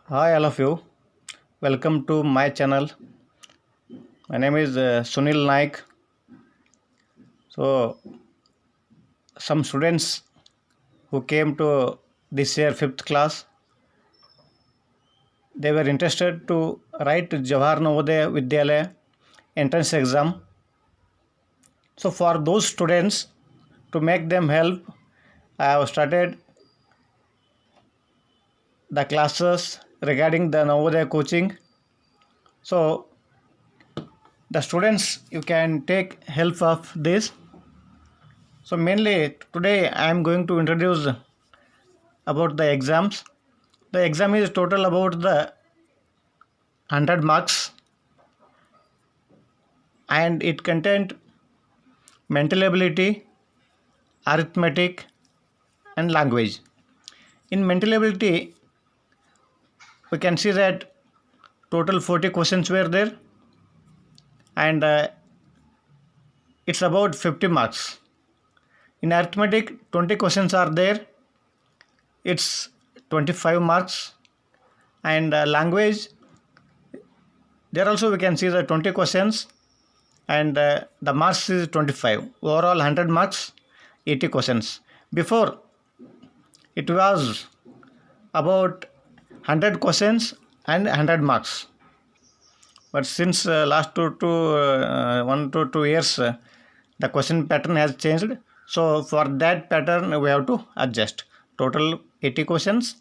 Hi, all of you. Welcome to my channel. My name is Sunil Naik. So, some students who came to this year fifth class, they were interested to write Jawahar Navodaya Vidyalaya entrance exam. So, for those students, to make them help, I have started the classes regarding the Navodaya coaching. So, the students you can take help of this. So mainly today I am going to introduce about the exams. The exam is total about the 100 marks and it contained mental ability, arithmetic and language. In mental ability we can see that total 40 questions were there and it's about 50 marks. In arithmetic 20 questions are there, it's 25 marks, and language there also we can see the 20 questions and the marks is 25. Overall 100 marks, 80 questions. Before it was about 100 questions and 100 marks, but since last 1 to 2 years the question pattern has changed, so for that pattern we have to adjust. Total 80 questions,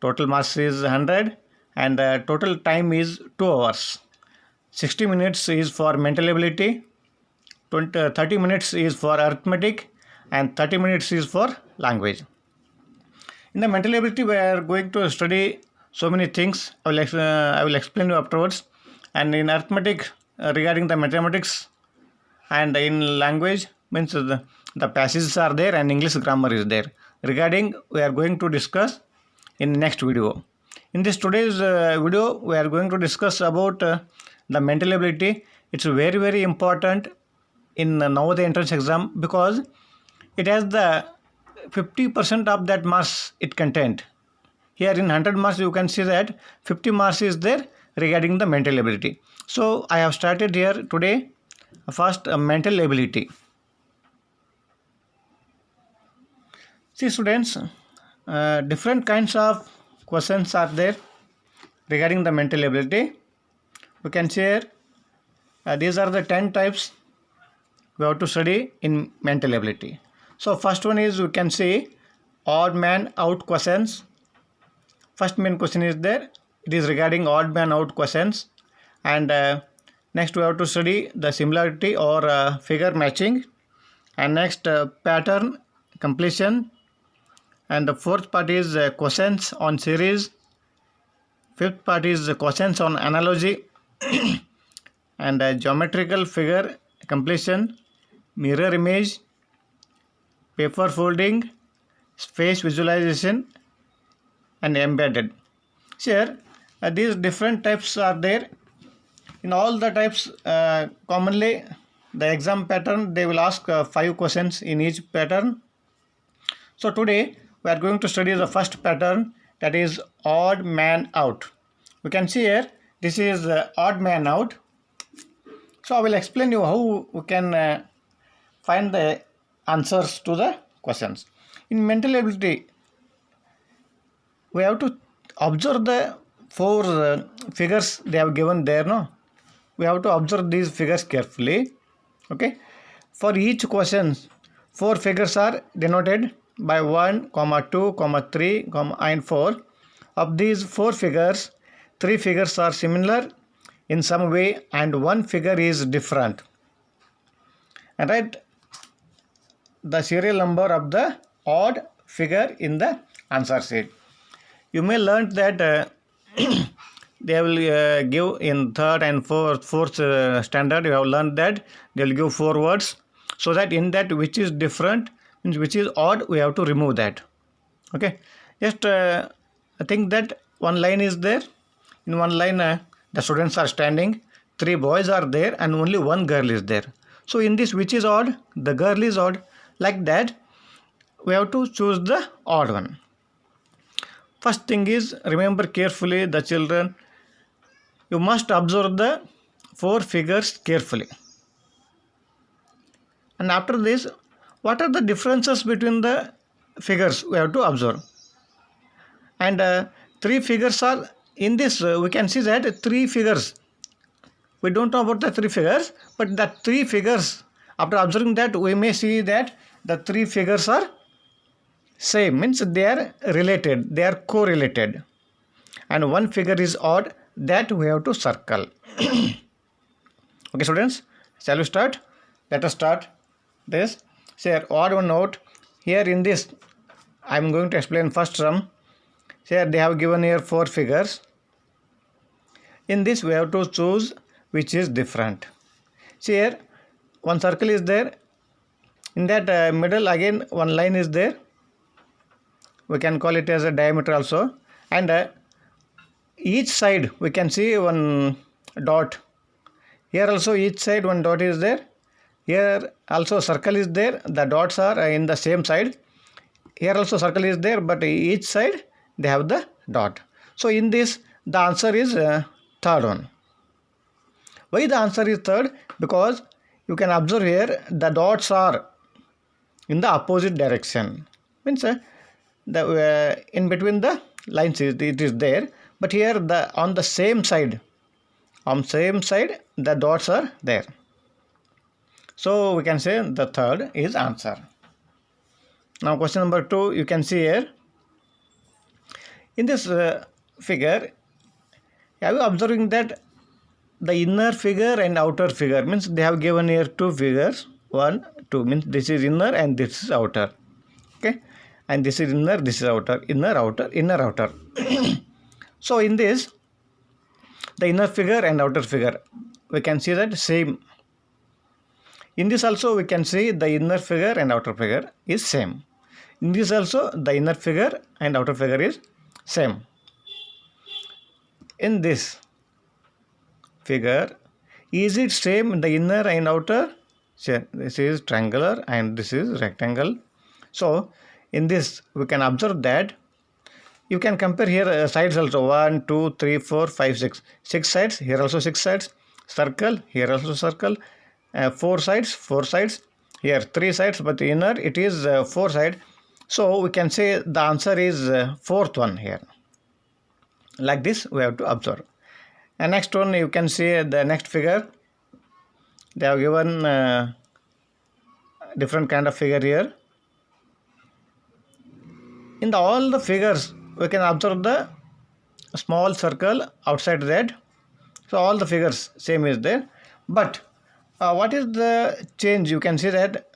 total marks is 100, and total time is 2 hours. 60 minutes is for mental ability, 30 minutes is for arithmetic, and 30 minutes is for language. In the mental ability we are going to study so many things. I will explain you afterwards. And in arithmetic regarding the mathematics, and in language means the passages are there and English grammar is there. Regarding we are going to discuss in next video. In this today's video we are going to discuss about the mental ability. It's very important in Navodaya entrance exam because it has the 50% of that marks it contained. Here in 100 marks you can see that 50 marks is there regarding the mental ability. So I have started here today first mental ability. See students, different kinds of questions are there regarding the mental ability. We can share these are the 10 types we have to study in mental ability. So first one is we can see odd man out questions. First main question is there, it is regarding odd man out questions, and next we have to study the similarity or figure matching, and next pattern completion, and the fourth part is questions on series, fifth part is questions on analogy and geometrical figure completion, mirror image, paper folding, space visualization and embedded. Here these different types are there. In all the types commonly the exam pattern they will ask 5 questions in each pattern. So today we are going to study the first pattern, that is odd man out. We can see here this is odd man out. So I will explain you how we can find the answers to the questions. In mental ability we have to observe the 4 figures they have given there, no? We have to observe these figures carefully. Okay, for each question 4 figures are denoted by 1, 2, 3, and 4. Of these 4 figures, 3 figures are similar in some way and 1 figure is different. And write the serial number of the odd figure in the answer sheet. You may learn that they will give in third and fourth standard. You have learned that they will give 4 words, so that in that which is different means which is odd we have to remove that. Okay, just I think that one line is there. In one line the students are standing, 3 boys are there and only 1 girl is there. So in this which is odd, the girl is odd. Like that we have to choose the odd one. First thing is, remember carefully the children, you must observe the 4 figures carefully. And after this, what are the differences between the figures we have to observe? And 3 figures are in this, we can see that 3 figures. We don't know about the 3 figures, but the 3 figures, after observing that, we may see that the 3 figures are same, means they are related, they are correlated. And 1 figure is odd, that we have to circle. Okay, students, shall we start? Let us start this. Say odd one out. Here in this, I am going to explain first sum. Here they have given here 4 figures. In this, we have to choose which is different. See here, one circle is there. In that middle, again one line is there. We can call it as a diameter also. And each side we can see one dot. Here also each side one dot is there. Here also circle is there. The dots are in the same side. Here also circle is there, but each side they have the dot. So in this, the answer is third one. Why the answer is third? Because you can observe here the dots are in the opposite direction. Means in between the lines it is there, but here on the same side the dots are there. So we can say the third is answer. Now question number 2, you can see here. In this figure, are you observing that the inner figure and outer figure, means they have given here 2 figures, 1, 2, means this is inner and this is outer. Okay, and this is inner, this is outer, inner, outer, inner, outer. So in this, the inner figure and outer figure, we can see that same. In this also we can see the inner figure and outer figure is same. In this also the inner figure and outer figure is same. In this figure, is it same in the inner and outer? So this is triangular and this is rectangle. So in this we can observe that you can compare here sides also, 1, 2, 3, 4, 5, 6. 6 sides, here also 6 sides. Circle, here also circle. 4 sides, here 3 sides, but inner it is 4 side. So we can say the answer is fourth one here. Like this we have to observe. And next one, you can see the next figure. They have given different kind of figure here. In all the figures, we can observe the small circle outside that. So all the figures same is there. But what is the change? You can see that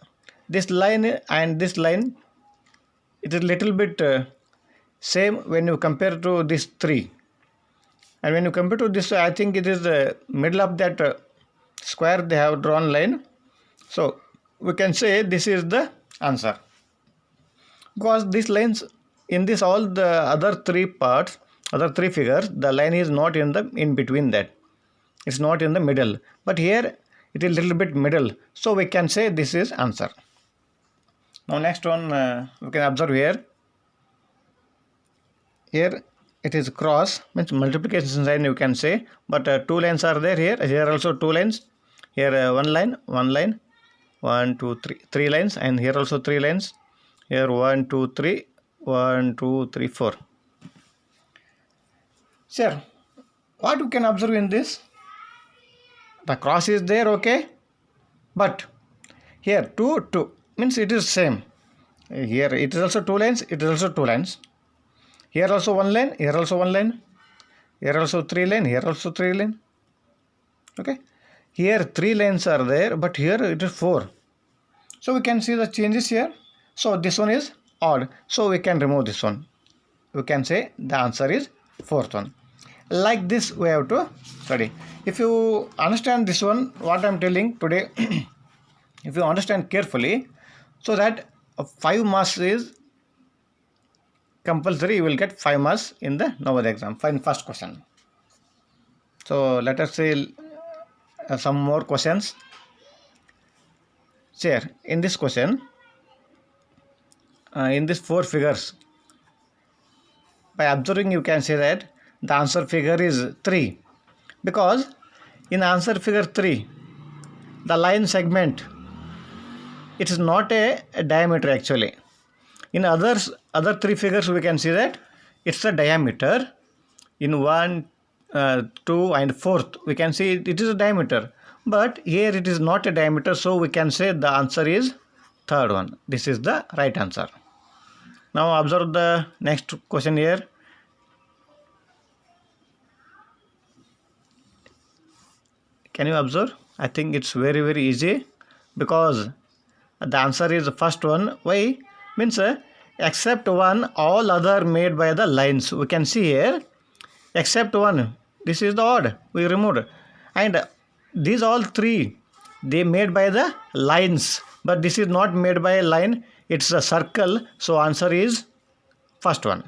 this line and this line, it is little bit same when you compare to this 3. And when you compare to this, I think it is the middle of that square they have drawn line. So we can say this is the answer. Because these lines, in this all the other 3 parts, other 3 figures, the line is not in between that. It's not in the middle. But here it is little bit middle. So we can say this is answer. Now next one, we can observe here. Here it is cross, means multiplication sign you can say, but 2 lines are there here. Here also 2 lines. Here one line, 1, 2, 3, 3 lines, and here also 3 lines. Here 1, 2, 3, 1, 2, 3, 4. Sir, what you can observe in this? The cross is there, okay, but here 2, 2 means it is same. Here it is also 2 lines, it is also 2 lines. Here also 1 line, here also 1 line. Here also 3 line, here also 3 line. Okay. Here 3 lines are there, but here it is 4. So we can see the changes here. So this one is odd. So we can remove this one. We can say the answer is fourth one. Like this we have to study. If you understand this one, what I am telling today, if you understand carefully, so that 5 marks is compulsory, you will get 5 marks in the Navodaya exam, first question. So let us say some more questions. Here in this question, in these 4 figures, by observing you can say that the answer figure is 3, because in answer figure 3 the line segment, it is not a diameter actually. In other 3 figures we can see that it's a diameter. In 1, 2 and 4th we can see it is a diameter, but here it is not a diameter, so we can say the answer is third one. This is the right answer. Now observe the next question here. Can you observe? I think it's very easy, because the answer is the first one. Why? Means except one, all other made by the lines. We can see here, except one, this is the odd, we removed, and these all 3 they made by the lines, but this is not made by a line, it's a circle, so answer is first one.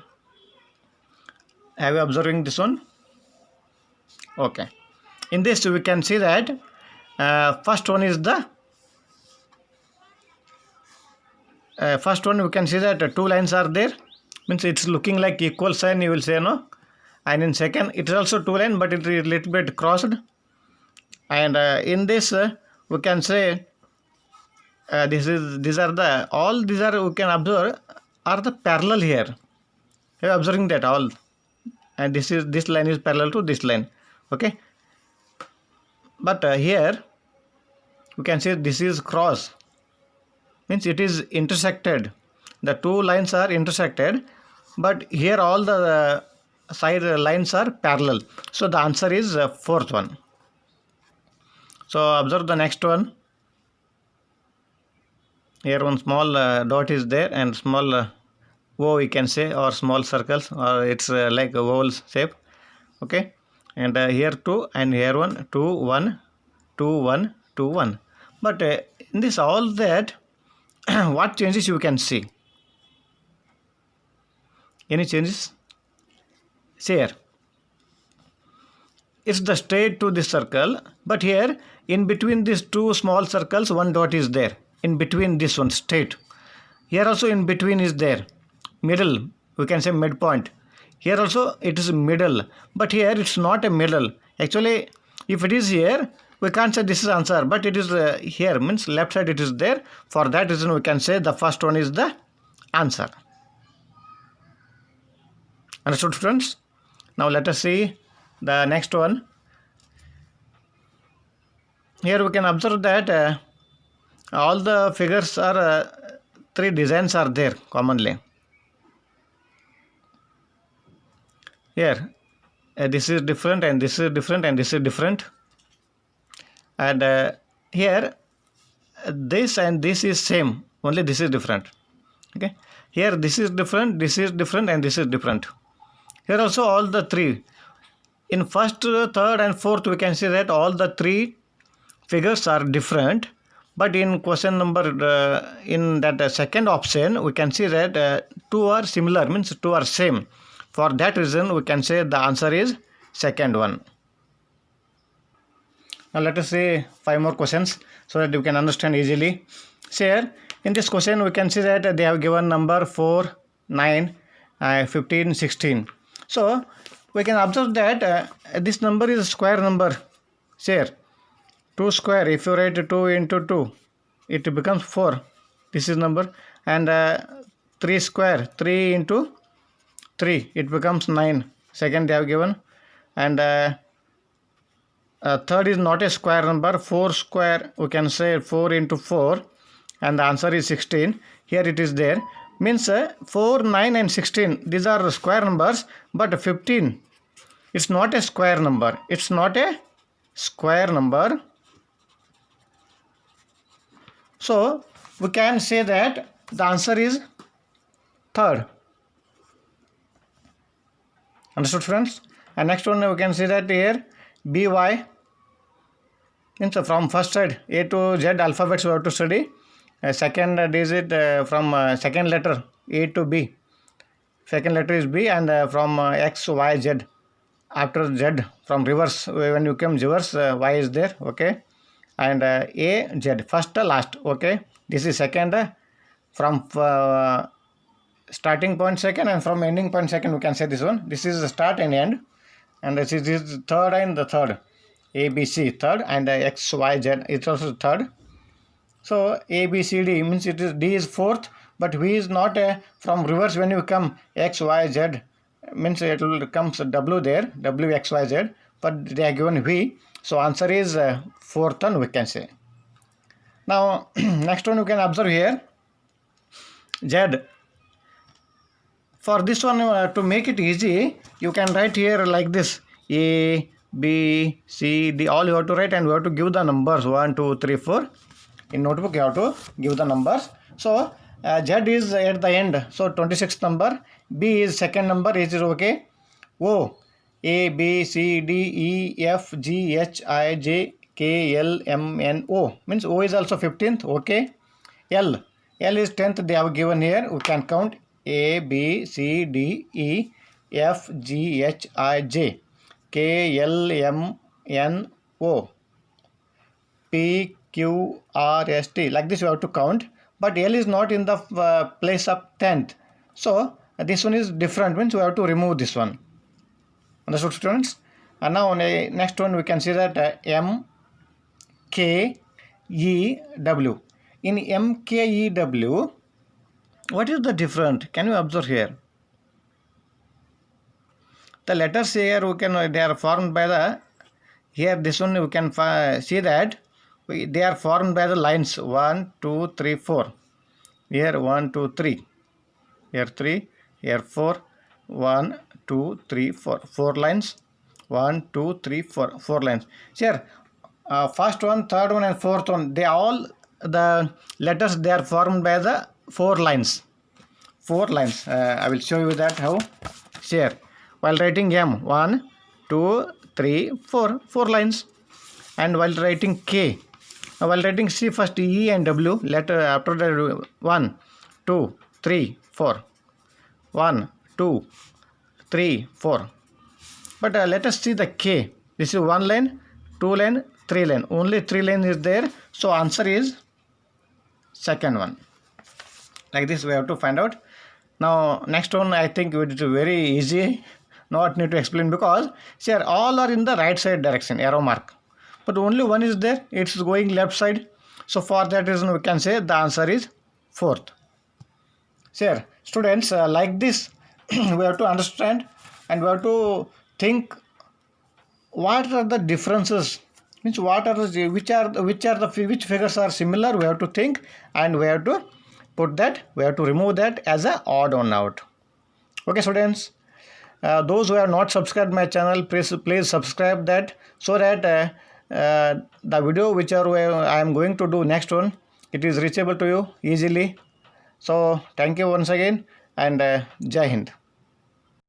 Have you observing this one? Okay. In this we can see that first one is the first one. We can see that 2 lines are there, means it's looking like equal sign, you will say no. And in second it is also 2 line, but it is little bit crossed. And in this we can say these are the all these are, we can observe, are the parallel here. You are observing that all, and this line is parallel to this line. Okay, but here we can say this is cross, means it is intersected. The 2 lines are intersected, but here all the side lines are parallel, so the answer is fourth one. So observe the next one. Here one small dot is there, and small O we can say, or small circles, or it's like a oval shape. Okay, and here 2, and here 1, 2, 1, 2, 1, 2, 1. But in this all that what changes you can see? Any changes? See here, it's the straight to this circle, but here in between these 2 small circles 1 dot is there, in between this one straight. Here also in between is there, middle, we can say midpoint. Here also it is middle, but here it's not a middle. Actually if it is here we can't say this is answer, but it is here, means left side it is there. For that reason we can say the first one is the answer. Understood, students? Now let us see the next one. Here we can observe that all the figures are 3 designs are there commonly. Here this is different, and this is different, and this is different, and here this and this is same, only this is different. Okay, here this is different, and this is different. Here also all the 3, in first, third and fourth we can see that all the 3 figures are different, but in question number in that second option we can see that 2 are similar, means 2 are same. For that reason we can say the answer is second one. Now let us see 5 more questions so that you can understand easily. So here in this question we can see that they have given number 4, 9, 15, 16. So we can observe that this number is a square number. Here 2 square, if you write 2 into 2 it becomes 4, this is number, and 3 square, 3 into 3 it becomes 9, second they have given, and third is not a square number, 4 square, we can say 4 into 4, and the answer is 16. Here it is there, means 4, 9 and 16 these are square numbers, but 15 it's not a square number, it's not a square number. So we can say that the answer is third. Understood, friends? And next one we can see that here by means from first side A to Z alphabets we have to study. Second digit from second letter A to B. Second letter is B, and from X, Y, Z. After Z, from reverse, when you come reverse, Y is there, okay. And A, Z, first, last, okay. This is second, from starting point second, and from ending point second we can say this one. This is the start and end, and this is third and the third. A, B, C third, and X, Y, Z it's also third. So A, B, C, D means it is D is fourth, but V is not from reverse. When you come X, Y, Z means it will comes W there, W, X, Y, Z, but they are given V. So answer is fourth one we can say. Now next one you can observe here, Z. For this one, to make it easy, you can write here like this: A, B, C, D. All you have to write, and you have to give the numbers 1, 2, 3, 4. In notebook, you have to give the numbers. So Z is at the end. So 26th number. B is second number. Is okay. O, A, B, C, D, E, F, G, H, I, J, K, L, M, N, O. Means O is also 15th. Okay. L is 10th. They have given here. We can count A, B, C, D, E, F, G, H, I, J, K, L, M, N, O, P, Q, R, S, T. Like this you have to count. But L is not in the place of 10th. So this one is different. Means we have to remove this one. Understood, students? And now next one we can see that M, K, E, W. In M, K, E, W, what is the difference? Can you observe here? The letters here we can they are formed by the here this one we can see that they are formed by the lines 1, 2, 3, 4. Here 1, 2, 3. Here 3. Here 4. 1, 2, 3, 4. 4 lines. 1, 2, 3, 4. 4 lines. Here first one, third one, and fourth one. They all the letters they are formed by the 4 lines. 4 lines. I will show you that how. Here, while writing M, 1, 2, 3, 4. 4 lines. And while writing K, while writing C, first E and W. Letter after that 1, 2, 3, 4. 1, 2, 3, 4. But let us see the K. This is 1 line, 2 line, 3 line. Only 3 line is there. So answer is second one. Like this we have to find out. Now next one I think it is very easy. Not need to explain because here all are in the right side direction, arrow mark. But only one is there. It's going left side. So for that reason we can say the answer is fourth. Here students, like this we have to understand and we have to think what are the differences. Means what are the which figures are similar. We have to think and we have to put that. We have to remove that as a odd one out. Okay, students. Those who have not subscribed my channel, please subscribe that so that the video whichever I am going to do next one, it is reachable to you easily. So thank you once again and Jai Hind.